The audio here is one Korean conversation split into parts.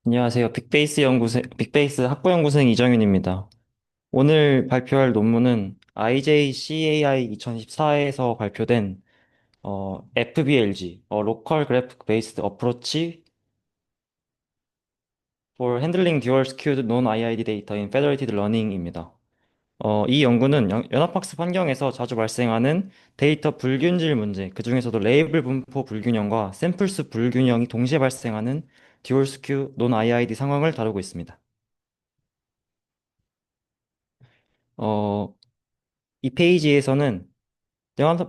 안녕하세요. 빅베이스 학부연구생 이정윤입니다. 오늘 발표할 논문은 IJCAI 2014에서 발표된 FBLG, Local Graphic Based Approach for Handling Dual Skewed Non-IID Data in Federated Learning입니다. 이 연구는 연합학습 환경에서 자주 발생하는 데이터 불균질 문제, 그중에서도 레이블 분포 불균형과 샘플수 불균형이 동시에 발생하는 듀얼 스큐 논-IID 상황을 다루고 있습니다. 어, 이 페이지에서는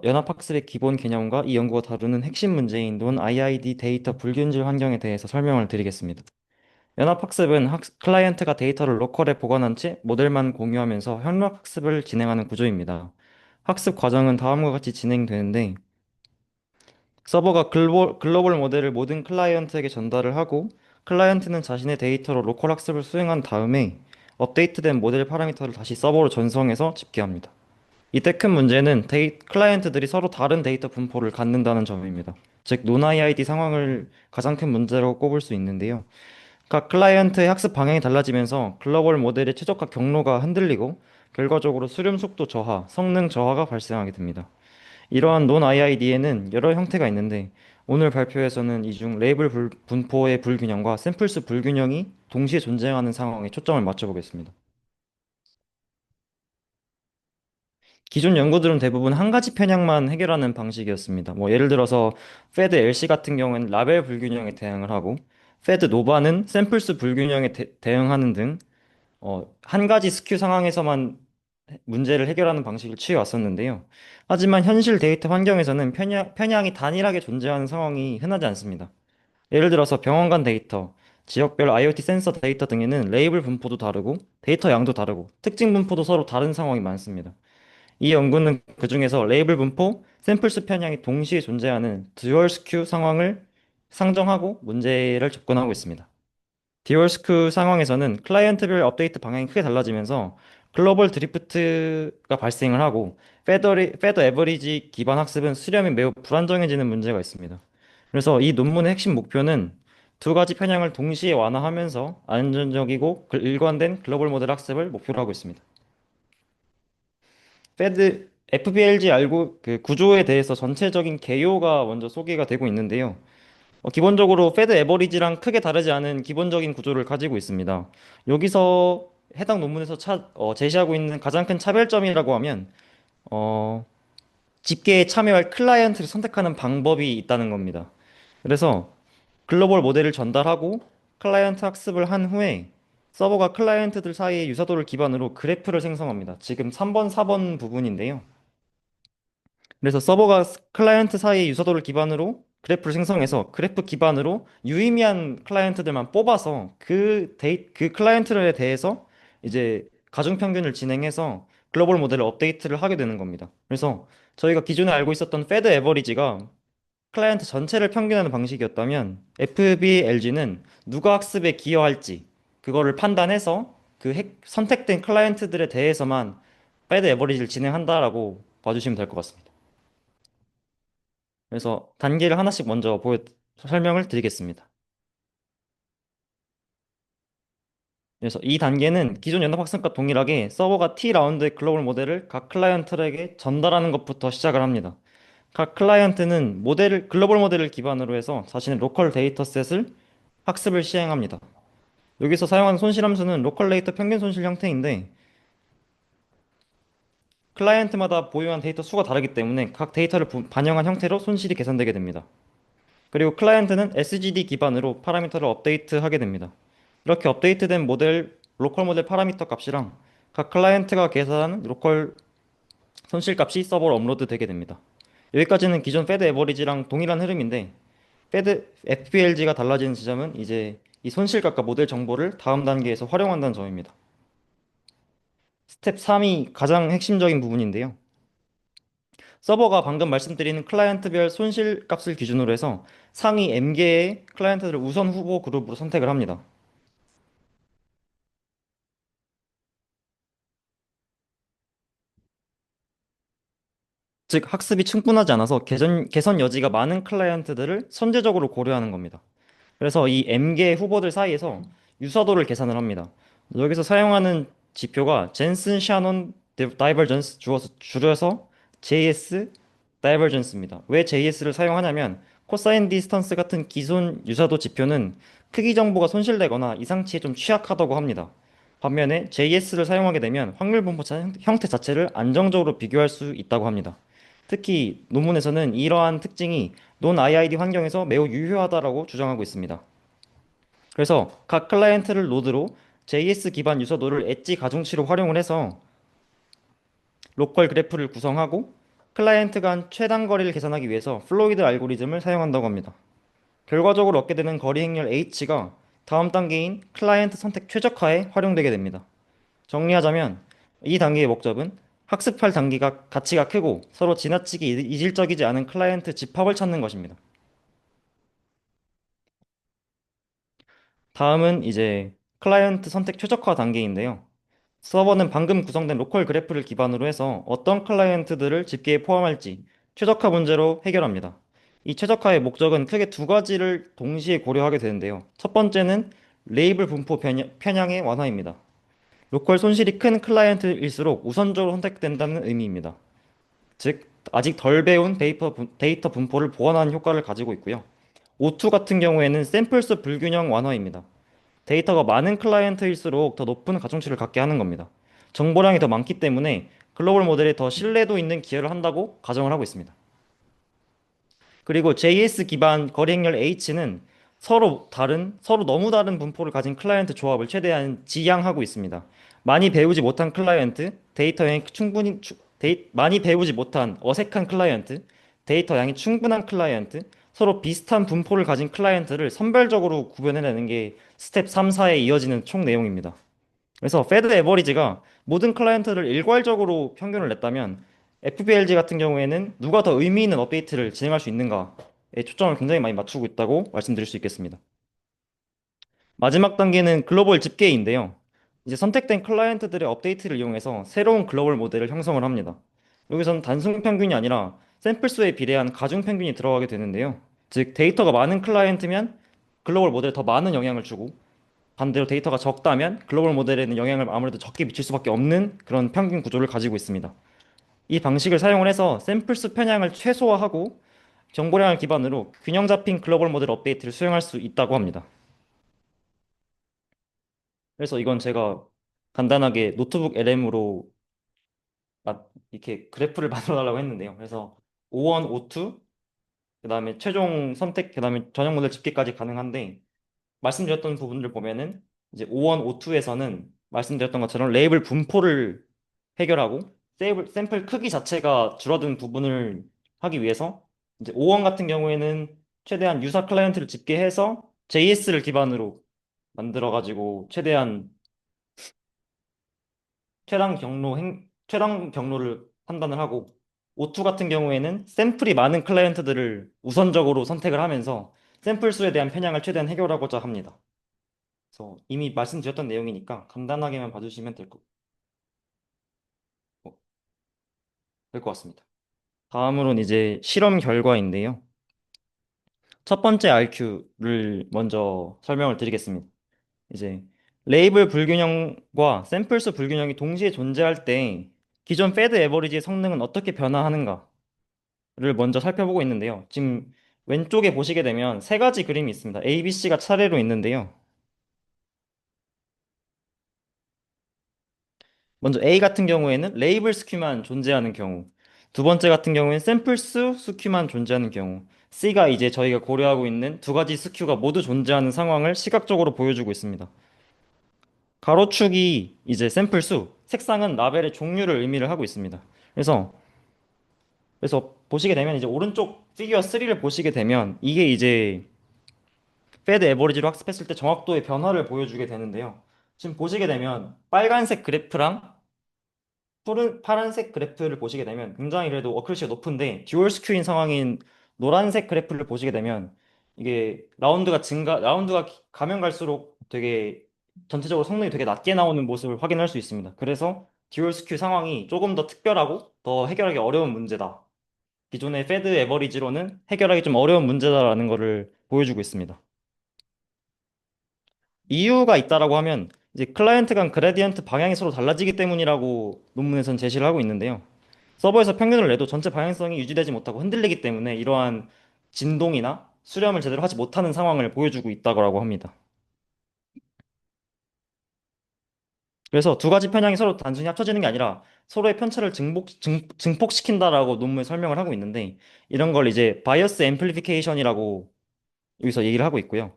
연합학습의 기본 개념과 이 연구가 다루는 핵심 문제인 논 IID 데이터 불균질 환경에 대해서 설명을 드리겠습니다. 연합학습은 클라이언트가 데이터를 로컬에 보관한 채 모델만 공유하면서 협력학습을 진행하는 구조입니다. 학습 과정은 다음과 같이 진행되는데, 서버가 글로벌 모델을 모든 클라이언트에게 전달을 하고, 클라이언트는 자신의 데이터로 로컬 학습을 수행한 다음에 업데이트된 모델 파라미터를 다시 서버로 전송해서 집계합니다. 이때 큰 문제는 클라이언트들이 서로 다른 데이터 분포를 갖는다는 점입니다. 즉, 논IID 상황을 가장 큰 문제라고 꼽을 수 있는데요. 각 클라이언트의 학습 방향이 달라지면서 글로벌 모델의 최적화 경로가 흔들리고 결과적으로 수렴 속도 저하, 성능 저하가 발생하게 됩니다. 이러한 논IID에는 여러 형태가 있는데 오늘 발표에서는 이 중 레이블 분포의 불균형과 샘플수 불균형이 동시에 존재하는 상황에 초점을 맞춰보겠습니다. 기존 연구들은 대부분 한 가지 편향만 해결하는 방식이었습니다. 뭐 예를 들어서 페드 LC 같은 경우는 라벨 불균형에 대응을 하고 페드 노바는 샘플수 불균형에 대응하는 등 한 가지 스큐 상황에서만 문제를 해결하는 방식을 취해왔었는데요. 하지만 현실 데이터 환경에서는 편향이 단일하게 존재하는 상황이 흔하지 않습니다. 예를 들어서 병원 간 데이터, 지역별 IoT 센서 데이터 등에는 레이블 분포도 다르고 데이터 양도 다르고 특징 분포도 서로 다른 상황이 많습니다. 이 연구는 그중에서 레이블 분포, 샘플수 편향이 동시에 존재하는 듀얼 스큐 상황을 상정하고 문제를 접근하고 있습니다. 듀얼 스큐 상황에서는 클라이언트별 업데이트 방향이 크게 달라지면서 글로벌 드리프트가 발생을 하고 페더 에버리지 기반 학습은 수렴이 매우 불안정해지는 문제가 있습니다. 그래서 이 논문의 핵심 목표는 두 가지 편향을 동시에 완화하면서 안전적이고 일관된 글로벌 모델 학습을 목표로 하고 있습니다. FBLG 알고 그 구조에 대해서 전체적인 개요가 먼저 소개가 되고 있는데요. 기본적으로 패드 에버리지랑 크게 다르지 않은 기본적인 구조를 가지고 있습니다. 여기서 해당 논문에서 제시하고 있는 가장 큰 차별점이라고 하면 어, 집계에 참여할 클라이언트를 선택하는 방법이 있다는 겁니다. 그래서 글로벌 모델을 전달하고 클라이언트 학습을 한 후에 서버가 클라이언트들 사이의 유사도를 기반으로 그래프를 생성합니다. 지금 3번, 4번 부분인데요. 그래서 서버가 클라이언트 사이의 유사도를 기반으로 그래프를 생성해서 그래프 기반으로 유의미한 클라이언트들만 뽑아서 그 클라이언트에 대해서 이제 가중평균을 진행해서 글로벌 모델을 업데이트를 하게 되는 겁니다. 그래서 저희가 기존에 알고 있었던 패드 에버리지가 클라이언트 전체를 평균하는 방식이었다면 FBLG는 누가 학습에 기여할지 그거를 판단해서 선택된 클라이언트들에 대해서만 패드 에버리지를 진행한다라고 봐주시면 될 것 같습니다. 그래서 단계를 하나씩 먼저 설명을 드리겠습니다. 그래서 이 단계는 기존 연합학습과 동일하게 서버가 T라운드의 글로벌 모델을 각 클라이언트에게 전달하는 것부터 시작을 합니다. 각 클라이언트는 글로벌 모델을 기반으로 해서 자신의 로컬 데이터셋을 학습을 시행합니다. 여기서 사용하는 손실 함수는 로컬 데이터 평균 손실 형태인데 클라이언트마다 보유한 데이터 수가 다르기 때문에 각 데이터를 반영한 형태로 손실이 계산되게 됩니다. 그리고 클라이언트는 SGD 기반으로 파라미터를 업데이트하게 됩니다. 이렇게 업데이트된 로컬 모델 파라미터 값이랑 각 클라이언트가 계산한 로컬 손실 값이 서버로 업로드 되게 됩니다. 여기까지는 기존 패드 에버리지랑 동일한 흐름인데 FPLG가 달라지는 지점은 이제 이 손실값과 모델 정보를 다음 단계에서 활용한다는 점입니다. 스텝 3이 가장 핵심적인 부분인데요. 서버가 방금 말씀드린 클라이언트별 손실 값을 기준으로 해서 상위 M개의 클라이언트들을 우선 후보 그룹으로 선택을 합니다. 즉, 학습이 충분하지 않아서 개선 여지가 많은 클라이언트들을 선제적으로 고려하는 겁니다. 그래서 이 M개 후보들 사이에서 유사도를 계산을 합니다. 여기서 사용하는 지표가 젠슨 샤논 다이버전스 줄여서 JS 다이버전스입니다. 왜 JS를 사용하냐면 코사인 디스턴스 같은 기존 유사도 지표는 크기 정보가 손실되거나 이상치에 좀 취약하다고 합니다. 반면에 JS를 사용하게 되면 확률 분포 형태 자체를 안정적으로 비교할 수 있다고 합니다. 특히 논문에서는 이러한 특징이 논 IID 환경에서 매우 유효하다고 주장하고 있습니다. 그래서 각 클라이언트를 노드로 JS 기반 유서도를 엣지 가중치로 활용을 해서 로컬 그래프를 구성하고 클라이언트 간 최단 거리를 계산하기 위해서 플로이드 알고리즘을 사용한다고 합니다. 결과적으로 얻게 되는 거리 행렬 H가 다음 단계인 클라이언트 선택 최적화에 활용되게 됩니다. 정리하자면 이 단계의 목적은 학습할 단계가 가치가 크고 서로 지나치게 이질적이지 않은 클라이언트 집합을 찾는 것입니다. 다음은 이제 클라이언트 선택 최적화 단계인데요. 서버는 방금 구성된 로컬 그래프를 기반으로 해서 어떤 클라이언트들을 집계에 포함할지 최적화 문제로 해결합니다. 이 최적화의 목적은 크게 두 가지를 동시에 고려하게 되는데요. 첫 번째는 레이블 분포 편향의 완화입니다. 로컬 손실이 큰 클라이언트일수록 우선적으로 선택된다는 의미입니다. 즉, 아직 덜 배운 데이터 분포를 보완하는 효과를 가지고 있고요. O2 같은 경우에는 샘플수 불균형 완화입니다. 데이터가 많은 클라이언트일수록 더 높은 가중치를 갖게 하는 겁니다. 정보량이 더 많기 때문에 글로벌 모델에 더 신뢰도 있는 기여를 한다고 가정을 하고 있습니다. 그리고 JS 기반 거리 행렬 H는 서로 너무 다른 분포를 가진 클라이언트 조합을 최대한 지양하고 있습니다. 많이 배우지 못한 클라이언트, 많이 배우지 못한 어색한 클라이언트, 데이터 양이 충분한 클라이언트, 서로 비슷한 분포를 가진 클라이언트를 선별적으로 구별해내는 게 스텝 3, 4에 이어지는 총 내용입니다. 그래서 패드 에버리지가 모든 클라이언트를 일괄적으로 평균을 냈다면 FPLG 같은 경우에는 누가 더 의미 있는 업데이트를 진행할 수 있는가에 초점을 굉장히 많이 맞추고 있다고 말씀드릴 수 있겠습니다. 마지막 단계는 글로벌 집계인데요. 이제 선택된 클라이언트들의 업데이트를 이용해서 새로운 글로벌 모델을 형성을 합니다. 여기서는 단순 평균이 아니라 샘플 수에 비례한 가중 평균이 들어가게 되는데요. 즉 데이터가 많은 클라이언트면 글로벌 모델에 더 많은 영향을 주고 반대로 데이터가 적다면 글로벌 모델에는 영향을 아무래도 적게 미칠 수밖에 없는 그런 평균 구조를 가지고 있습니다. 이 방식을 사용을 해서 샘플 수 편향을 최소화하고 정보량을 기반으로 균형 잡힌 글로벌 모델 업데이트를 수행할 수 있다고 합니다. 그래서 이건 제가 간단하게 노트북 LM으로 이렇게 그래프를 만들어 달라고 했는데요. 그래서 O1, O2, 그다음에 최종 선택, 그다음에 전형 모델 집계까지 가능한데 말씀드렸던 부분들 보면은 이제 O1, O2에서는 말씀드렸던 것처럼 레이블 분포를 해결하고 샘플 크기 자체가 줄어든 부분을 하기 위해서 이제 O1 같은 경우에는 최대한 유사 클라이언트를 집계해서 JS를 기반으로 만들어 가지고 최대한 최단 경로를 판단을 하고 O2 같은 경우에는 샘플이 많은 클라이언트들을 우선적으로 선택을 하면서 샘플 수에 대한 편향을 최대한 해결하고자 합니다. 그래서 이미 말씀드렸던 내용이니까 간단하게만 봐주시면 될 것 같습니다. 다음으로는 이제 실험 결과인데요. 첫 번째 RQ를 먼저 설명을 드리겠습니다. 이제 레이블 불균형과 샘플수 불균형이 동시에 존재할 때 기존 패드 에버리지의 성능은 어떻게 변화하는가를 먼저 살펴보고 있는데요. 지금 왼쪽에 보시게 되면 세 가지 그림이 있습니다. A, B, C가 차례로 있는데요. 먼저 A 같은 경우에는 레이블 스큐만 존재하는 경우, 두 번째 같은 경우에는 샘플 수 스큐만 존재하는 경우, C가 이제 저희가 고려하고 있는 두 가지 스큐가 모두 존재하는 상황을 시각적으로 보여주고 있습니다. 가로축이 이제 샘플 수, 색상은 라벨의 종류를 의미를 하고 있습니다. 그래서 보시게 되면 이제 오른쪽 피규어 3를 보시게 되면 이게 이제 패드 에버리지로 학습했을 때 정확도의 변화를 보여주게 되는데요. 지금 보시게 되면 빨간색 그래프랑 파란색 그래프를 보시게 되면 굉장히 그래도 어크루시가 높은데 듀얼 스큐인 상황인 노란색 그래프를 보시게 되면 이게 라운드가 가면 갈수록 되게 전체적으로 성능이 되게 낮게 나오는 모습을 확인할 수 있습니다. 그래서 듀얼 스큐 상황이 조금 더 특별하고 더 해결하기 어려운 문제다. 기존의 패드 에버리지로는 해결하기 좀 어려운 문제다라는 것을 보여주고 있습니다. 이유가 있다라고 하면 이제 클라이언트 간 그레디언트 방향이 서로 달라지기 때문이라고 논문에선 제시를 하고 있는데요. 서버에서 평균을 내도 전체 방향성이 유지되지 못하고 흔들리기 때문에 이러한 진동이나 수렴을 제대로 하지 못하는 상황을 보여주고 있다고 합니다. 그래서 두 가지 편향이 서로 단순히 합쳐지는 게 아니라 서로의 편차를 증폭시킨다라고 논문에 설명을 하고 있는데 이런 걸 이제 바이어스 앰플리피케이션이라고 여기서 얘기를 하고 있고요.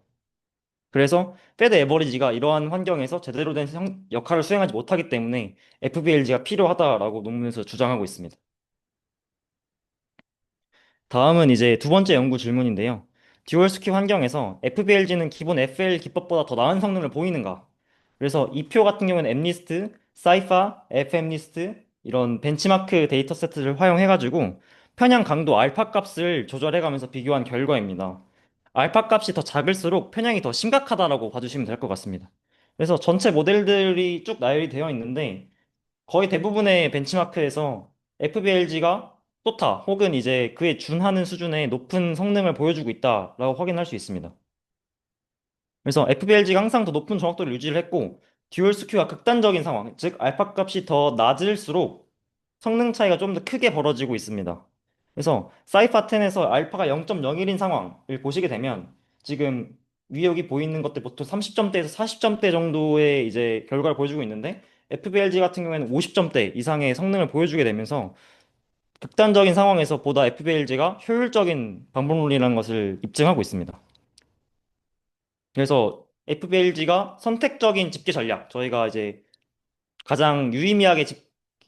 그래서 패드 에버리지가 이러한 환경에서 제대로 된 역할을 수행하지 못하기 때문에 FBLG가 필요하다라고 논문에서 주장하고 있습니다. 다음은 이제 두 번째 연구 질문인데요. 듀얼 스큐 환경에서 FBLG는 기본 FL 기법보다 더 나은 성능을 보이는가? 그래서 이 표 같은 경우는 엠니스트, 사이파, FM니스트 이런 벤치마크 데이터 세트를 활용해가지고 편향 강도 알파 값을 조절해가면서 비교한 결과입니다. 알파 값이 더 작을수록 편향이 더 심각하다라고 봐주시면 될 것 같습니다. 그래서 전체 모델들이 쭉 나열이 되어 있는데 거의 대부분의 벤치마크에서 FBLG가 또타 혹은 이제 그에 준하는 수준의 높은 성능을 보여주고 있다라고 확인할 수 있습니다. 그래서 FBLG가 항상 더 높은 정확도를 유지를 했고 듀얼 스큐가 극단적인 상황, 즉 알파 값이 더 낮을수록 성능 차이가 좀 더 크게 벌어지고 있습니다. 그래서 사이파 10에서 알파가 0.01인 상황을 보시게 되면 지금 위에 여기 보이는 것들 보통 30점대에서 40점대 정도의 이제 결과를 보여주고 있는데 FBLG 같은 경우에는 50점대 이상의 성능을 보여주게 되면서 극단적인 상황에서 보다 FBLG가 효율적인 방법론이라는 것을 입증하고 있습니다. 그래서 FBLG가 선택적인 집계 전략, 저희가 이제 가장 유의미하게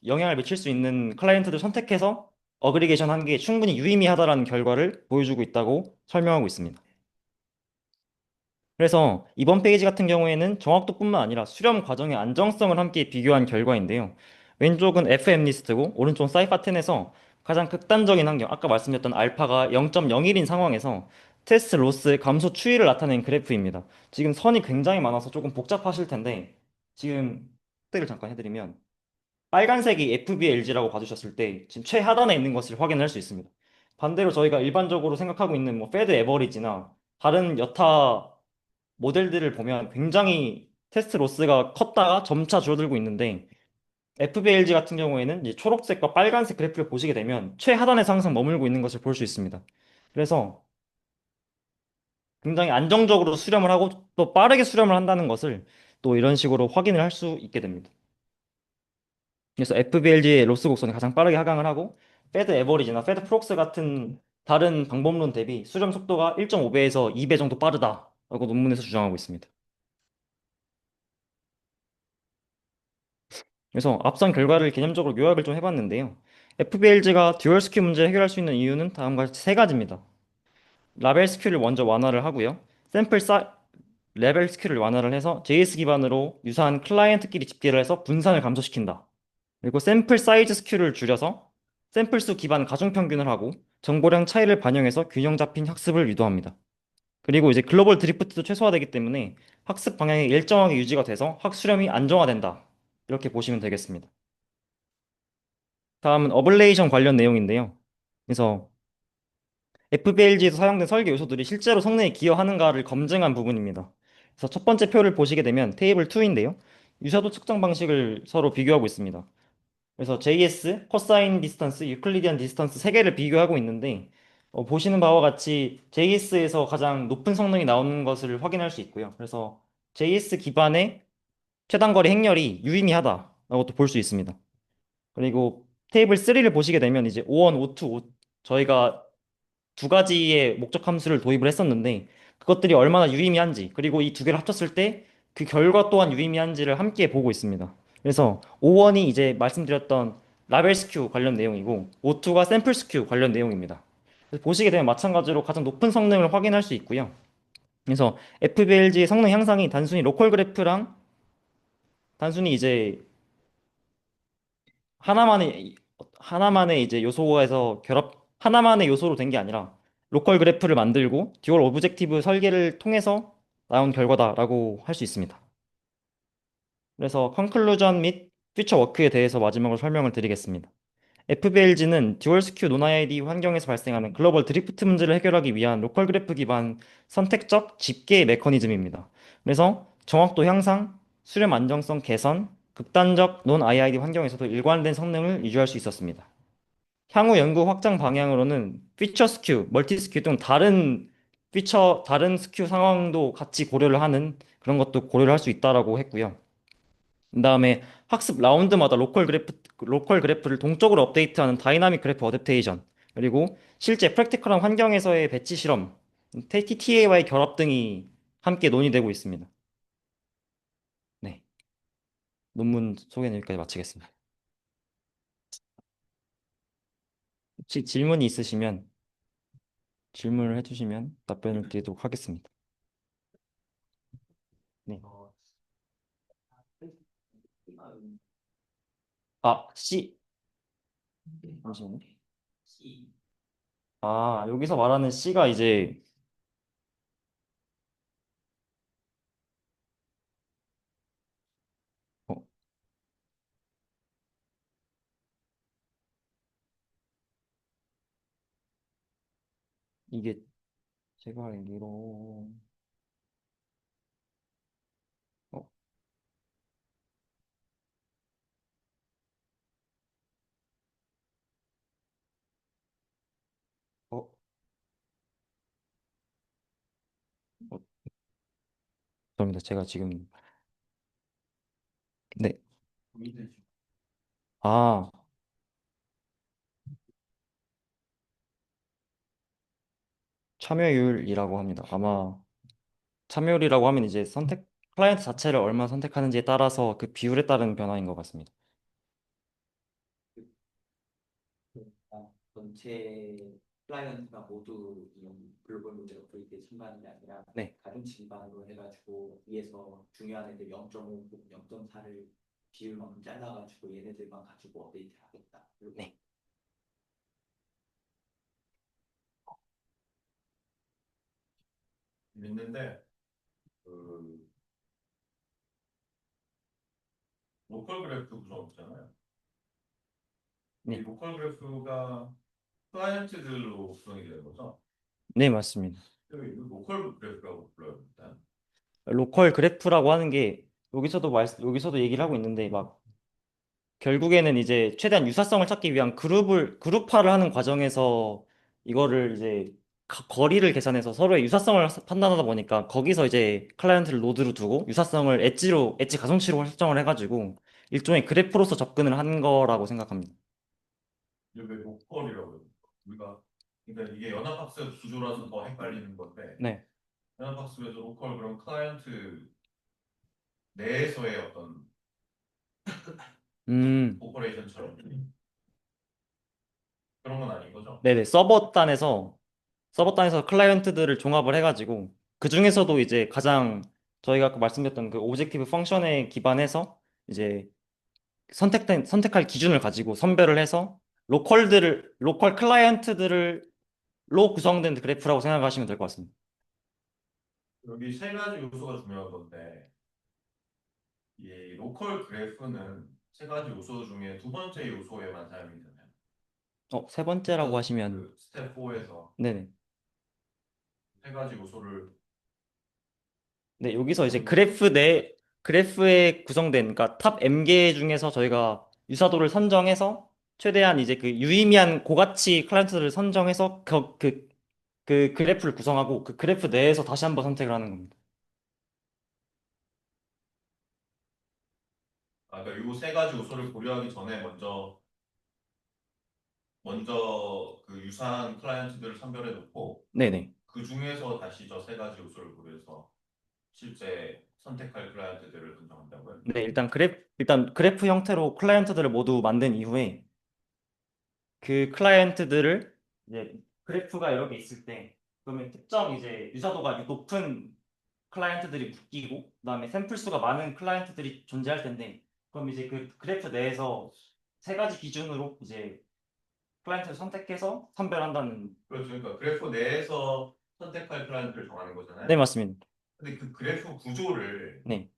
영향을 미칠 수 있는 클라이언트를 선택해서 어그리게이션 한 게 충분히 유의미하다라는 결과를 보여주고 있다고 설명하고 있습니다. 그래서 이번 페이지 같은 경우에는 정확도뿐만 아니라 수렴 과정의 안정성을 함께 비교한 결과인데요. 왼쪽은 FM 리스트고 오른쪽 사이파10에서 가장 극단적인 환경, 아까 말씀드렸던 알파가 0.01인 상황에서 테스트 로스 감소 추이를 나타낸 그래프입니다. 지금 선이 굉장히 많아서 조금 복잡하실 텐데 지금 획득을 잠깐 해드리면 빨간색이 FBLG라고 봐주셨을 때 지금 최하단에 있는 것을 확인할 수 있습니다. 반대로 저희가 일반적으로 생각하고 있는 뭐 패드 에버리지나 다른 여타 모델들을 보면 굉장히 테스트 로스가 컸다가 점차 줄어들고 있는데 FBLG 같은 경우에는 이제 초록색과 빨간색 그래프를 보시게 되면 최하단에서 항상 머물고 있는 것을 볼 수 있습니다. 그래서 굉장히 안정적으로 수렴을 하고 또 빠르게 수렴을 한다는 것을 또 이런 식으로 확인을 할 수 있게 됩니다. 그래서 FBLG의 로스 곡선이 가장 빠르게 하강을 하고 패드 에버리지나 패드 프록스 같은 다른 방법론 대비 수렴 속도가 1.5배에서 2배 정도 빠르다라고 논문에서 주장하고 있습니다. 그래서 앞선 결과를 개념적으로 요약을 좀 해봤는데요. FBLG가 듀얼 스큐 문제를 해결할 수 있는 이유는 다음과 같이 세 가지입니다. 라벨 스큐를 먼저 완화를 하고요. 샘플 사 레벨 스큐를 완화를 해서 JS 기반으로 유사한 클라이언트끼리 집계를 해서 분산을 감소시킨다. 그리고 샘플 사이즈 스큐를 줄여서 샘플 수 기반 가중평균을 하고 정보량 차이를 반영해서 균형 잡힌 학습을 유도합니다. 그리고 이제 글로벌 드리프트도 최소화되기 때문에 학습 방향이 일정하게 유지가 돼서 학수렴이 안정화된다. 이렇게 보시면 되겠습니다. 다음은 어블레이션 관련 내용인데요. 그래서 FBLG에서 사용된 설계 요소들이 실제로 성능에 기여하는가를 검증한 부분입니다. 그래서 첫 번째 표를 보시게 되면 테이블 2인데요. 유사도 측정 방식을 서로 비교하고 있습니다. 그래서 JS, 코사인 디스턴스, 유클리디안 디스턴스 세 개를 비교하고 있는데 보시는 바와 같이 JS에서 가장 높은 성능이 나오는 것을 확인할 수 있고요. 그래서 JS 기반의 최단거리 행렬이 유의미하다라고 또 볼 수 있습니다. 그리고 테이블 3를 보시게 되면 이제 O1, O2, 저희가 두 가지의 목적 함수를 도입을 했었는데 그것들이 얼마나 유의미한지 그리고 이 두 개를 합쳤을 때 그 결과 또한 유의미한지를 함께 보고 있습니다. 그래서 O1이 이제 말씀드렸던 라벨 스큐 관련 내용이고 O2가 샘플 스큐 관련 내용입니다. 그래서 보시게 되면 마찬가지로 가장 높은 성능을 확인할 수 있고요. 그래서 FBLG의 성능 향상이 단순히 로컬 그래프랑 단순히 이제 하나만의 이제 요소에서 하나만의 요소로 된 게 아니라 로컬 그래프를 만들고 듀얼 오브젝티브 설계를 통해서 나온 결과다라고 할 수 있습니다. 그래서 컨클루전 및 퓨처 워크에 대해서 마지막으로 설명을 드리겠습니다. FBLG는 듀얼 스큐 논 IID 환경에서 발생하는 글로벌 드리프트 문제를 해결하기 위한 로컬 그래프 기반 선택적 집계 메커니즘입니다. 그래서 정확도 향상, 수렴 안정성 개선, 극단적 논 IID 환경에서도 일관된 성능을 유지할 수 있었습니다. 향후 연구 확장 방향으로는 피처 스큐, 멀티 스큐 등 다른 스큐 상황도 같이 고려를 하는 그런 것도 고려를 할 수 있다라고 했고요. 그다음에 학습 라운드마다 로컬 그래프를 동적으로 업데이트하는 다이나믹 그래프 어댑테이션, 그리고 실제 프랙티컬한 환경에서의 배치 실험, TTA와의 결합 등이 함께 논의되고 있습니다. 네, 논문 소개는 여기까지 마치겠습니다. 혹시 질문이 있으시면 질문을 해주시면 답변을 드리도록 하겠습니다. 네. 아, 잠시만요. 여기서 말하는 C가 이제, 어, 이게 제가 알기로, 어, 어, 어, 죄송합니다. 제가 지금, 네. 아, 참여율이라고 합니다. 아마 참여율이라고 하면 이제 클라이언트 자체를 얼마나 선택하는지에 따라서 그 비율에 따른 변화인 것 같습니다. 전체 클라이언트가 모두 이런 글로벌 모델 어플리케이션 신반이 아니라 네. 가중치 기반으로 해가지고 위에서 중요한 애들 0.5, 0.4를 비율만큼 잘라가지고 얘네들만 가지고 업데이트를 하겠다. 그리고 네. 있는데 그 로컬 그래프 구성 있잖아요. 이 네. 로컬 그래프가 클라이언트들로 구성이 되는 거죠. 네, 맞습니다. 그럼 이 로컬 그래프라고 불러요, 일단. 로컬 그래프라고 하는 게 여기서도 얘기를 하고 있는데 막 결국에는 이제 최대한 유사성을 찾기 위한 그룹화를 하는 과정에서 이거를 이제 거리를 계산해서 서로의 유사성을 판단하다 보니까 거기서 이제 클라이언트를 노드로 두고 유사성을 엣지 가중치로 설정을 해가지고 일종의 그래프로서 접근을 한 거라고 생각합니다. 이게 왜 로컬이라고 해요? 우리가 그러니까 이게 연합학습 구조라서 더 헷갈리는 건데 네. 연합학습에서 로컬 그런 클라이언트 내에서의 어떤 음, 오퍼레이션처럼 그런 건 아닌 거죠? 네네. 서버 단에서 클라이언트들을 종합을 해가지고 그 중에서도 이제 가장 저희가 아까 말씀드렸던 그 오브젝티브 펑션에 기반해서 이제 선택할 기준을 가지고 선별을 해서 로컬 클라이언트들로 구성된 그래프라고 생각하시면 될 것 같습니다. 여기 세 가지 요소가 중요한 건데 이 로컬 그래프는 세 가지 요소 중에 두 번째 요소에만 사용이 되나요? 세 번째라고 하시면, 그 스텝 4에서 네네. 세 가지 요소를 네, 여기서 이제 먼저 그래프에 구성된, 그러니까 탑 M개 중에서 저희가 유사도를 선정해서 최대한 이제 그 유의미한 고가치 클라이언트들을 선정해서 그 그래프를 구성하고 그 그래프 내에서 다시 한번 선택을 하는 겁니다. 그러니까 이 세 가지 요소를 고려하기 전에 먼저 그 유사한 클라이언트들을 선별해 놓고 네네. 그 중에서 다시 저 세 가지 요소를 고려해서 실제 선택할 클라이언트들을 선정한다고요? 네, 일단 그래프 형태로 클라이언트들을 모두 만든 이후에 그 클라이언트들을 이제 그래프가 이렇게 있을 때 그러면 특정 이제 유사도가 높은 클라이언트들이 묶이고 그다음에 샘플 수가 많은 클라이언트들이 존재할 텐데 그럼 이제 그 그래프 내에서 세 가지 기준으로 이제 클라이언트를 선택해서 선별한다는. 그렇죠. 그러니까 그래프 내에서 선택할 클라이언트를 정하는 네, 거잖아요. 맞습니다. 근데 그 그래프 구조를 네.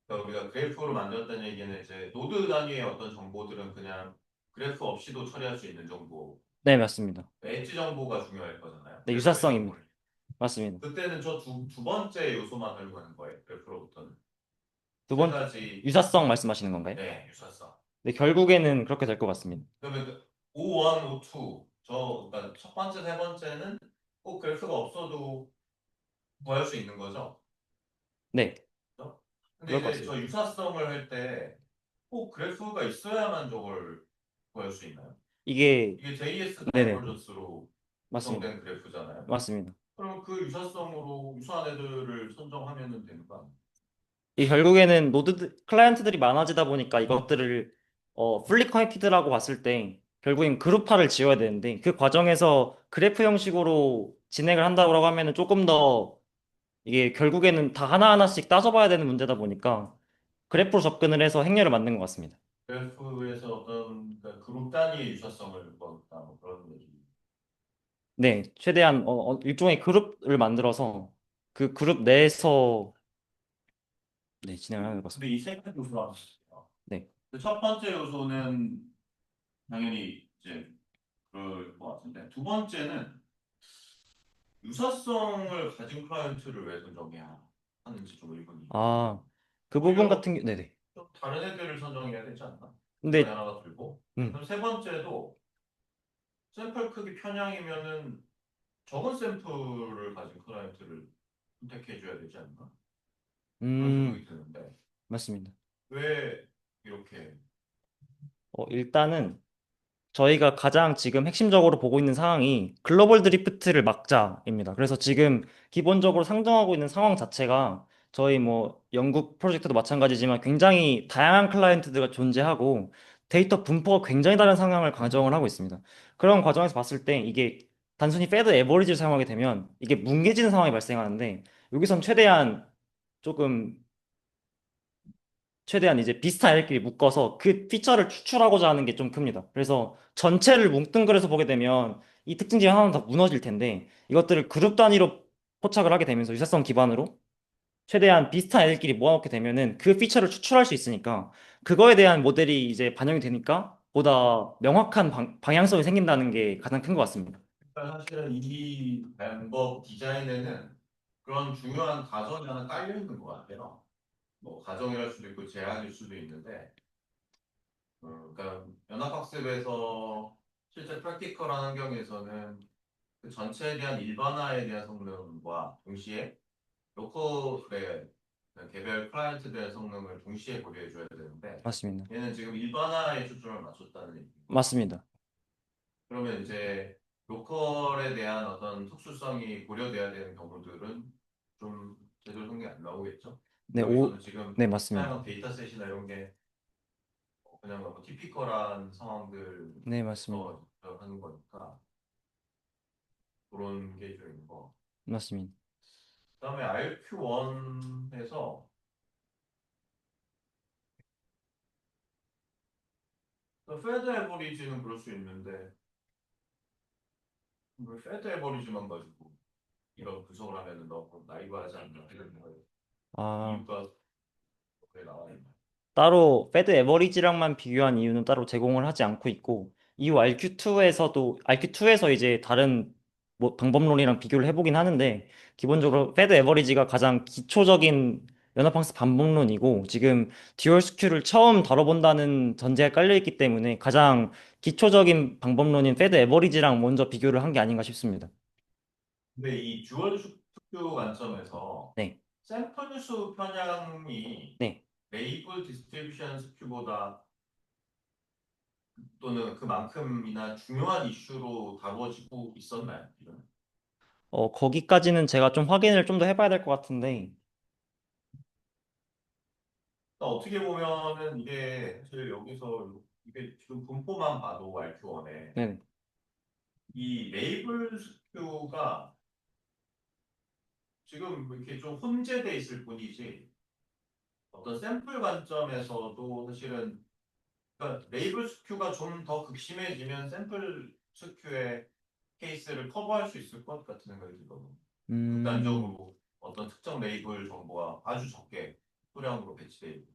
그러니까 우리가 그래프로 만들었다는 얘기는 이제 노드 단위의 어떤 정보들은 그냥 그래프 없이도 처리할 수 있는 정보, 네, 맞습니다. 엣지 정보가 중요할 거잖아요. 네, 그래프의 유사성입니다. 정보를. 맞습니다. 그때는 저 두 번째 요소만 활용하는 거예요. 그래프로부터는. 두 세 번째, 가지, 유사성 말씀하시는 건가요? 네, 유사성. 네, 결국에는 그렇게 될 것 같습니다. 그러면 그 O1, O2, 그러니까 첫 번째, 세 번째는 꼭 그래프가 없어도 구할 수 있는 거죠. 네, 그죠? 근데 그럴 것 이제 같습니다. 저 유사성을 할 때 꼭 그래프가 있어야만 저걸 구할 수 있나요? 이게, 이게 JS 네네, 다이버전스로 맞습니다. 구성된 그래프잖아요. 맞습니다. 그럼 그 유사성으로 유사한 애들을 선정하면 되는 거 아니에요? 이 결국에는 클라이언트들이 많아지다 보니까 이것들을 풀리 커넥티드라고 봤을 때 결국엔 그룹화를 지어야 되는데 그 과정에서 그래프 형식으로 진행을 한다고 하면은 조금 더 이게 결국에는 다 하나하나씩 따져봐야 되는 문제다 보니까 그래프로 접근을 해서 행렬을 만든 것 같습니다. 그래프에서 어떤 그러니까 그룹 단위의 유사성을 구한다 뭐 그런 얘기. 네, 최대한 일종의 그룹을 만들어서 그 그룹 내에서 네, 진행을 하는 것 근데 같습니다. 이 세 가지 요소라는 거예요. 네. 첫 번째 요소는 당연히 이제 그럴 것 같은데 두 번째는 유사성을 가진 클라이언트를 왜 선정해야 하는지 좀 의문이. 아, 그 부분 오히려 같은 네네. 좀 다른 애들을 선정해야 되지 않나? 생각이 근데 하나가 들고. 음, 그럼 세 번째도 샘플 크기 편향이면은 적은 샘플을 가진 클라이언트를 선택해줘야 되지 않나? 그런 생각이 음, 드는데 맞습니다. 왜 이렇게 일단은 저희가 가장 지금 핵심적으로 보고 있는 상황이 글로벌 드리프트를 막자입니다. 그래서 지금 기본적으로 상정하고 있는 상황 자체가 저희 뭐 영국 프로젝트도 마찬가지지만 굉장히 다양한 클라이언트들과 존재하고 데이터 분포가 굉장히 다른 상황을 가정을 하고 있습니다. 그런 과정에서 봤을 때 이게 단순히 패드 에버리지를 사용하게 되면 이게 뭉개지는 상황이 발생하는데 여기선 조금 최대한 이제 비슷한 애들끼리 묶어서 그 피처를 추출하고자 하는 게 좀 큽니다. 그래서 전체를 뭉뚱그려서 보게 되면 이 특징들이 하나는 다 무너질 텐데 이것들을 그룹 단위로 포착을 하게 되면서 유사성 기반으로 최대한 비슷한 애들끼리 모아놓게 되면은 그 피처를 추출할 수 있으니까 그거에 대한 모델이 이제 반영이 되니까 보다 명확한 방향성이 생긴다는 게 가장 큰 것 같습니다. 그러니까 사실은 이 방법 디자인에는 그런 중요한 가정이 하나 깔려 있는 것 같아요. 뭐 가정이랄 수도 있고 제한일 수도 있는데, 그러니까 연합학습에서 실제 프랙티컬한 환경에서는 그 전체에 대한 일반화에 대한 성능과 동시에 로컬의 개별 클라이언트들의 성능을 동시에 고려해줘야 되는데 맞습니다. 얘는 지금 일반화에 초점을 맞췄다는 얘기인 거죠. 맞습니다. 그러면 이제 로컬에 대한 어떤 특수성이 고려돼야 되는 경우들은 좀 제대로 성능이 안 나오겠죠. 네, 여기서는 지금 네, 맞습니다. 사용한 데이터셋이나 이런 게 그냥 너무 티피컬한 네, 맞습니다. 상황들에서 하는 거니까 그런 게 좀 있는 거. 맞습니다. 그다음에 RQ1에서 패드 에버리지는 그럴 수 있는데 왜 패드 에버리지만 가지고 이런 분석을 하면 너무 나이브하지 않나 이런 거예요. 아. 이유가 그게 나와 있나요? 따로 패드 에버리지랑만 비교한 이유는 따로 제공을 하지 않고 있고 이후 RQ2에서 이제 다른 뭐 방법론이랑 비교를 해보긴 하는데 기본적으로 패드 에버리지가 가장 기초적인 연합방스 방법론이고 지금 듀얼 스큐를 처음 다뤄본다는 전제가 깔려 있기 때문에 가장 기초적인 방법론인 패드 에버리지랑 먼저 비교를 한 게 아닌가 싶습니다. 근데 이 듀얼 스큐 관점에서 네, 샘플 수 편향이 네. 레이블 디스트리뷰션 스큐보다 또는 그만큼이나 중요한 이슈로 다루어지고 있었나요? 이런. 거기까지는 제가 좀 확인을 좀 더 해봐야 될 것 같은데, 그러니까 어떻게 보면은 이게 사실 여기서 이게 지금 분포만 봐도 RQ1에 네, 이 레이블 스큐가 지금 이렇게 좀 혼재돼 있을 뿐이지 어떤 샘플 관점에서도 사실은 그러니까 레이블 스큐가 좀 더 극심해지면 샘플 스큐의 케이스를 커버할 수 있을 것 같은 생각이 들거든요. 음, 극단적으로 어떤 특정 레이블 정보가 아주 적게 소량으로 배치돼 있고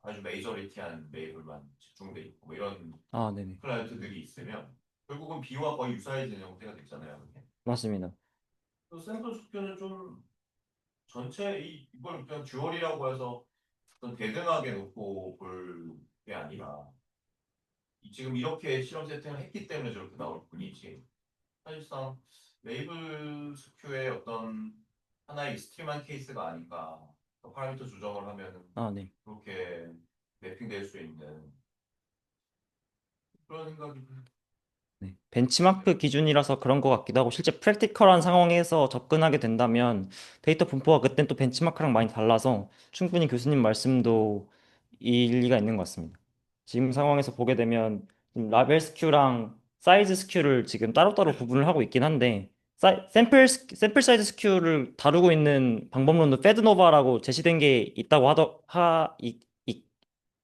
아주 메이저리티한 레이블만 집중돼 있고 뭐 이런 아, 네네. 클라이언트들이 있으면 결국은 B와 거의 유사해지는 형태가 됐잖아요. 그게. 맞습니다. 그 샘플 스큐는 좀 전체 이걸 그냥 듀얼이라고 해서 어떤 대등하게 놓고 볼 게 아니라 지금 이렇게 실험 세팅을 했기 때문에 저렇게 나올 뿐이지. 사실상 레이블 스큐의 어떤 하나의 익스트림한 케이스가 아닌가. 파라미터 조정을 하면 아, 네. 그렇게 매핑될 수 있는 그런 생각이 네. 벤치마크 기준이라서 그런 것 같기도 하고 실제 프랙티컬한 상황에서 접근하게 된다면 데이터 분포가 그땐 또 벤치마크랑 많이 달라서 충분히 교수님 말씀도 일리가 있는 것 같습니다. 지금 상황에서 보게 되면 지금 라벨 스큐랑 사이즈 스큐를 지금 따로따로 구분을 하고 있긴 한데 샘플 사이즈 스큐를 다루고 있는 방법론도 페드노바라고 제시된 게 있다고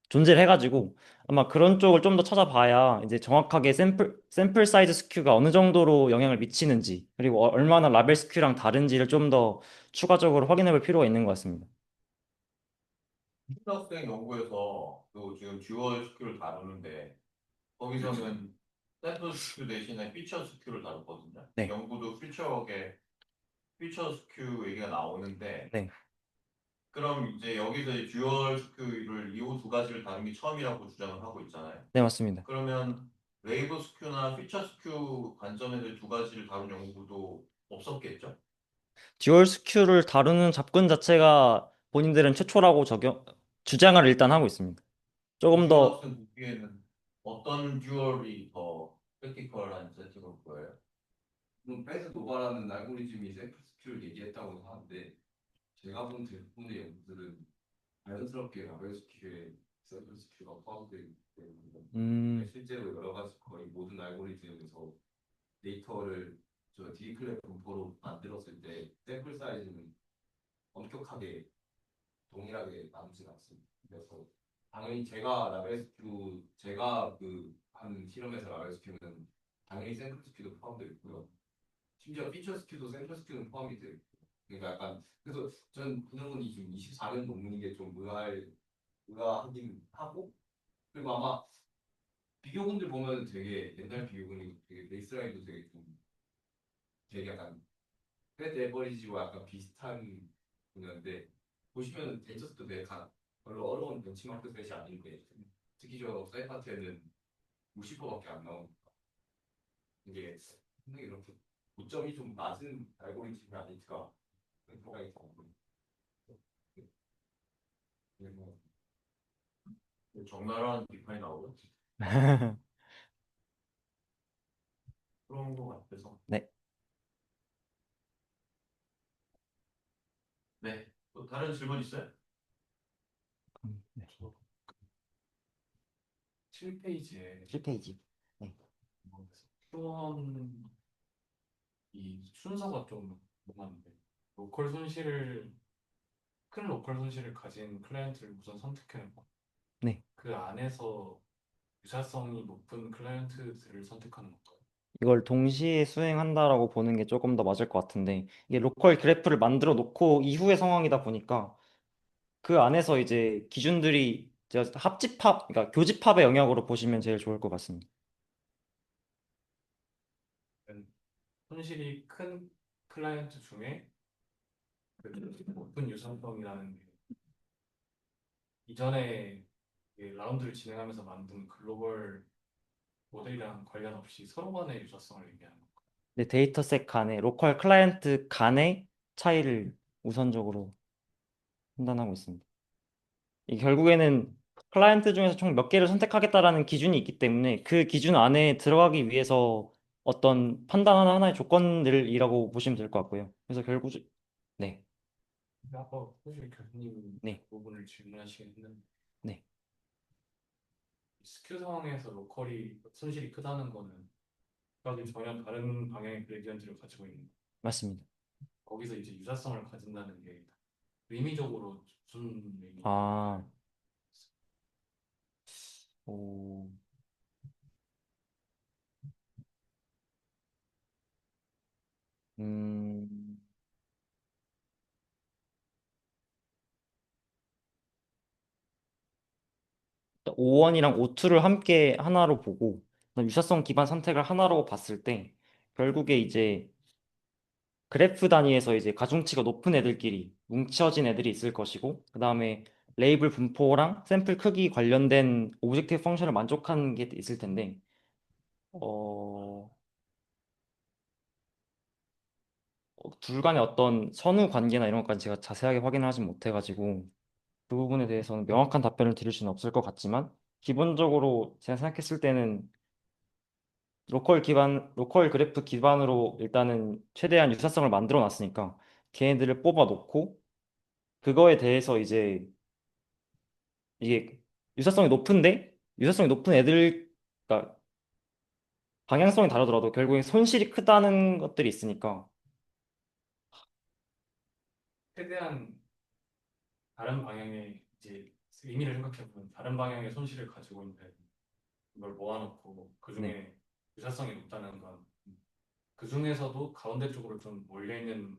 존재를 해가지고 아마 그런 쪽을 좀 더 찾아봐야 이제 정확하게 샘플 사이즈 스큐가 어느 정도로 영향을 미치는지 그리고 얼마나 라벨 스큐랑 다른지를 좀 더 추가적으로 확인해 볼 필요가 있는 것 같습니다. 초등학생 연구에서 또 지금 듀얼 스큐를 다루는데 거기서는 샘플 스큐 대신에 피처 스큐를 다뤘거든요. 네, 연구도 피처 스큐 얘기가 나오는데 네, 그럼 이제 여기서 이 듀얼 스큐를 이 두 가지를 다룬 게 처음이라고 주장을 하고 있잖아요. 네, 맞습니다. 그러면 웨이브 스큐나 피처 스큐 관점에서 두 가지를 다룬 연구도 없었겠죠? 듀얼 스큐를 다루는 접근 자체가 본인들은 최초라고 주장을 일단 하고 있습니다. 조금 이주연 더 학생 보기에는 어떤 듀얼이 더 프랙티컬한 세팅일 거예요? 패스 도발하는 알고리즘이 샘플 스큐를 얘기했다고 하는데 제가 본 대부분의 연구들은 자연스럽게 라벨 스큐에 샘플 스큐가 포함되어 있기 때문에 음, 실제로 여러 가지 거의 모든 알고리즘에서 데이터를 저 디리클레 분포로 만들었을 때 샘플 사이즈는 엄격하게 동일하게 남진 않습니다. 그래서 당연히 제가 그 하는 실험에서 라벨 스큐는 당연히 샘플 스큐도 포함되어 있고요. 심지어 피처 스큐도 샘플 스큐는 포함이 돼 있고. 그러니까 약간 그래서 전 그놈이 지금 24년 논문인 게 좀 의아하긴 하고 그리고 아마 비교군들 보면 되게 옛날 비교군이 되게 베이스라인도 되게 좀 되게 약간 패드 에버리지와 약간 비슷한 분야인데 보시면 덴저스도 되게 별로 어려운 벤치마크 셋이 아닌데 특히 저 사이파트에는 50%밖에 안 나오니까 이게 상당히 이렇게 고점이 좀 낮은 알고리즘이 아닐까 그런 생각이 듭니다. 그래서 적나라한 비판이 나오고 그런 거 같아서 네. 네. 또 다른 질문 있어요? 네. 저 7페이지에 7페이지. 네. 수원 이 순서가 좀 뭔가인데 로컬 손실을 큰 로컬 손실을 가진 클라이언트를 우선 선택해놓고 네. 그 안에서 유사성이 높은 클라이언트들을 선택하는 건가요? 이걸 동시에 수행한다라고 보는 게 조금 더 맞을 것 같은데 이게 로컬 그래프를 만들어 놓고 이후의 상황이다 보니까 그 안에서 이제 기준들이 제가 합집합, 그러니까 교집합의 영역으로 보시면 제일 좋을 것 같습니다. 손실이 큰 클라이언트 중에 그 높은 유사성이라는 게 이전에 이 라운드를 진행하면서 만든 글로벌 모델이랑 관련 없이 서로 간의 유사성을 얘기하는 건가요? 근데 데이터셋 간의 로컬 클라이언트 간의 차이를 우선적으로 판단하고 있습니다. 이 결국에는 클라이언트 중에서 총 몇 개를 선택하겠다라는 기준이 있기 때문에 그 기준 안에 들어가기 위해서 어떤 판단하는 하나의 조건들이라고 보시면 될 것 같고요. 그래서 네, 근데 아까 사실 교수님 네, 그 부분을 질문하시긴 했는데 네, 스큐 상황에서 로컬이 손실이 크다는 거는 그까지 전혀 다른 방향의 그레디언트를 가지고 있는 맞습니다. 거기서 이제 유사성을 가진다는 게 의미적으로 무슨 아, 의미일까요? 오, 음, O1이랑 O2를 함께 하나로 보고 유사성 기반 선택을 하나로 봤을 때 결국에 이제 그래프 단위에서 이제 가중치가 높은 애들끼리 뭉쳐진 애들이 있을 것이고, 그 다음에 레이블 분포랑 샘플 크기 관련된 오브젝티브 펑션을 만족하는 게 있을 텐데, 어, 둘 간의 어떤 선후 관계나 이런 것까지 제가 자세하게 확인하진 못해가지고, 그 부분에 대해서는 명확한 답변을 드릴 수는 없을 것 같지만, 기본적으로 제가 생각했을 때는 로컬 그래프 기반으로 일단은 최대한 유사성을 만들어 놨으니까, 걔네들을 뽑아 놓고, 그거에 대해서 이제 이게 유사성이 높은 애들, 그러니까 방향성이 다르더라도 결국엔 손실이 크다는 것들이 있으니까. 최대한 다른 방향의 이제 의미를 생각해보면 다른 방향의 손실을 가지고 있는 이걸 모아놓고 그 네. 중에 유사성이 높다는 건 그 중에서도 가운데 쪽으로 좀 몰려있는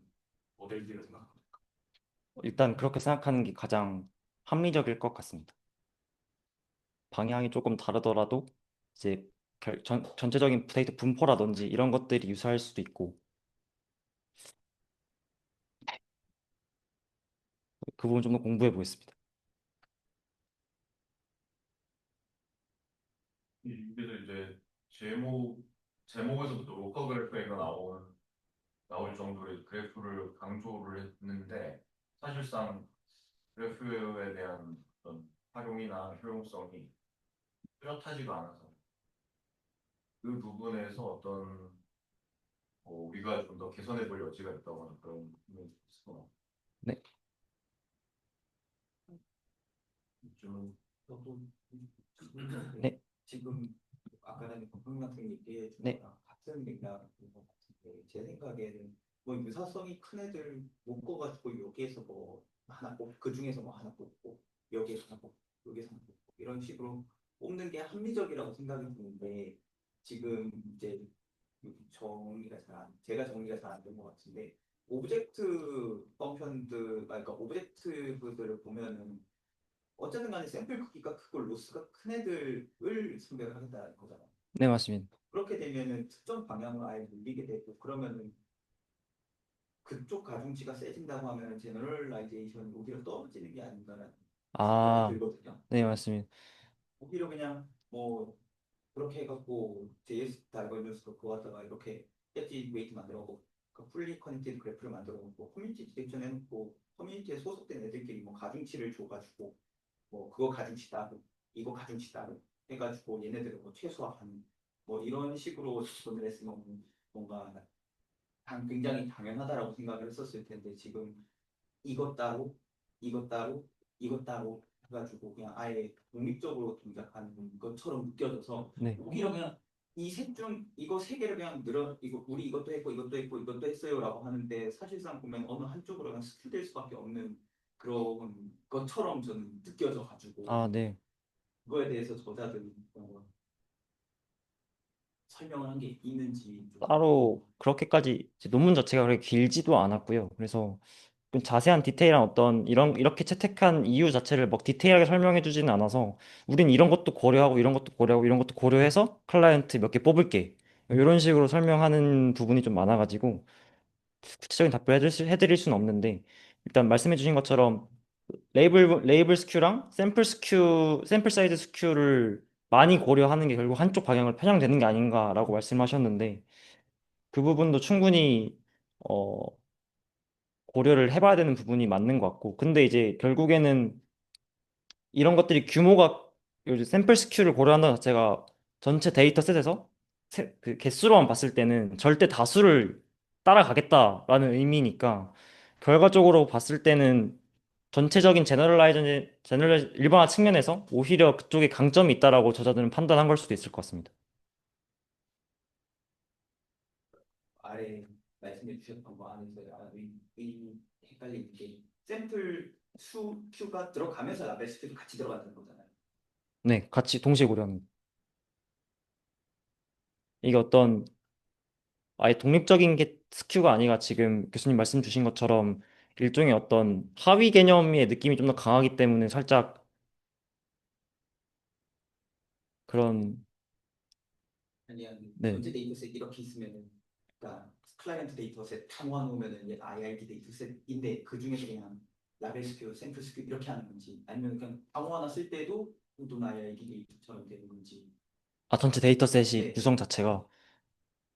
모델들을 생각합니다. 일단 그렇게 생각하는 게 가장 합리적일 것 같습니다. 방향이 조금 다르더라도 이제 전체적인 데이터 분포라든지 이런 것들이 유사할 수도 있고, 그 부분 좀 더 공부해 보겠습니다. 이게 이제 제목에서부터 로커 그래프가 나올 정도의 그래프를 강조를 했는데 사실상 그래프에 대한 어떤 활용이나 효용성이 뚜렷하지가 않아서 그 부분에서 어떤 우리가 좀 더 개선해 볼 여지가 있다고 하는 그런 부분이 있을 것 같아요. 네, 좀 저도 네, 지금 아까 전에 범용 같은 얘기해 준 네, 거랑 같은 맥락인 것 같은데 제 생각에는 뭐 유사성이 큰 애들 묶어가지고 여기에서 뭐 하나 뽑, 그 중에서 뭐 하나 뽑고 여기에서 하나 뽑고 여기에서 하나 뽑고 이런 식으로 뽑는 게 합리적이라고 생각이 드는데 지금 이제 제가 정리가 잘 안 된 것 같은데 오브젝트 펑션들, 그러니까 오브젝트들을 보면은 어쨌든 간에 샘플 크기가 크고 로스가 큰 애들을 선별하겠다는 거잖아요. 네, 맞습니다. 그렇게 되면은 특정 방향으로 아예 물리게 되고 그러면은 그쪽 가중치가 세진다고 하면 제너럴라이제이션이 오히려 떨어지는 게 아닌가라는 생각이 아, 들거든요. 네, 맞습니다. 오히려 그냥 뭐 그렇게 해갖고 JS 다이버전스 그거 갖다가 이렇게 엣지 웨이트 만들어고 그 풀리 커넥티드 그래프를 만들어놓고 커뮤니티 디렉션 해놓고 커뮤니티에 소속된 애들끼리 뭐 가중치를 줘가지고 뭐 그거 가중치 따로 이거 가중치 따로 해가지고 얘네들을 뭐 최소화하는 뭐 이런 식으로 접근을 했으면 뭔가 굉장히 당연하다라고 생각을 했었을 텐데 지금 이것 따로 이것 따로 이것 따로 해가지고 그냥 아예 독립적으로 동작하는 것처럼 느껴져서 네. 오히려 그냥 이 셋 중 이거 세 개를 그냥 이거 우리 이것도 했고 이것도 했고 이것도 했어요라고 하는데 사실상 보면 어느 한쪽으로 그냥 스킬될 수밖에 없는 그런 것처럼 저는 느껴져 가지고 아, 네. 그거에 대해서 저자들이 설명을 한 게 있는지 좀 따로 그렇게까지 이제 논문 자체가 그렇게 길지도 않았고요. 그래서 좀 자세한 디테일한 어떤 이렇게 채택한 이유 자체를 막 디테일하게 설명해 주지는 않아서 우린 이런 것도 고려하고 이런 것도 고려하고 이런 것도 고려해서 클라이언트 몇 개 뽑을게. 이런 식으로 설명하는 부분이 좀 많아가지고 구체적인 답변 해드릴 수는 없는데, 일단 말씀해 주신 것처럼 레이블 스큐랑 샘플 사이즈 스큐를 많이 고려하는 게 결국 한쪽 방향으로 편향되는 게 아닌가라고 말씀하셨는데, 그 부분도 충분히 어, 고려를 해봐야 되는 부분이 맞는 것 같고, 근데 이제 결국에는 이런 것들이 규모가, 요즘 샘플 스큐를 고려한다는 자체가 전체 데이터 셋에서 그 개수로만 봤을 때는 절대 다수를 따라가겠다라는 의미니까, 결과적으로 봤을 때는 전체적인 일반화 측면에서 오히려 그쪽에 강점이 있다라고 저자들은 판단한 걸 수도 있을 것 같습니다. 아래 말씀해 주셨던 거 안에서 헷갈리는 게 샘플 수 큐가 들어가면서 라벨 스큐도 같이 들어간다는 거잖아요. 네, 같이 동시에 고려합니다. 이게 어떤 아예 독립적인 게 스큐가 아니라 지금 교수님 말씀 주신 것처럼 일종의 어떤 하위 개념의 느낌이 좀 더 강하기 때문에 살짝 그런. 아니면 네. 전체 데이터셋 이렇게 있으면은 그러니까 클라이언트 데이터셋 다 모아놓으면 이제 IID 데이터셋인데 그 중에서 그냥 라벨 스퀘어, 샘플 스퀘어 이렇게 하는 건지 아니면 그냥 아무 하나 쓸 때도 돈 IID 데이터처럼 되는 건지. 아, 전체 데이터셋이 네. 구성 자체가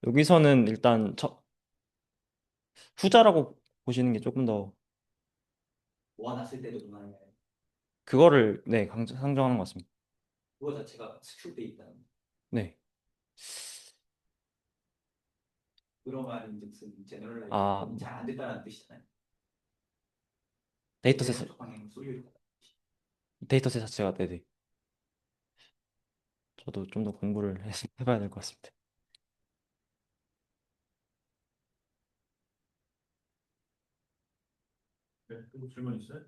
여기서는 일단 후자라고 보시는 게 조금 더 뭐 하나 쓸 때도 돈 IID 그거를 네, 상정하는 것 같습니다. 그거 자체가 스크립트에 있다는 거. 네. 그런 말인즉슨 아, 제너럴라이제이션이 잘 안 됐다는 뜻이잖아요. 데이터셋 한쪽 방향으로 쏠려 있다. 데이터셋 자체가 네네. 저도 좀 더 공부를 해봐야 될 것 같습니다. 네, 또 질문 있어요?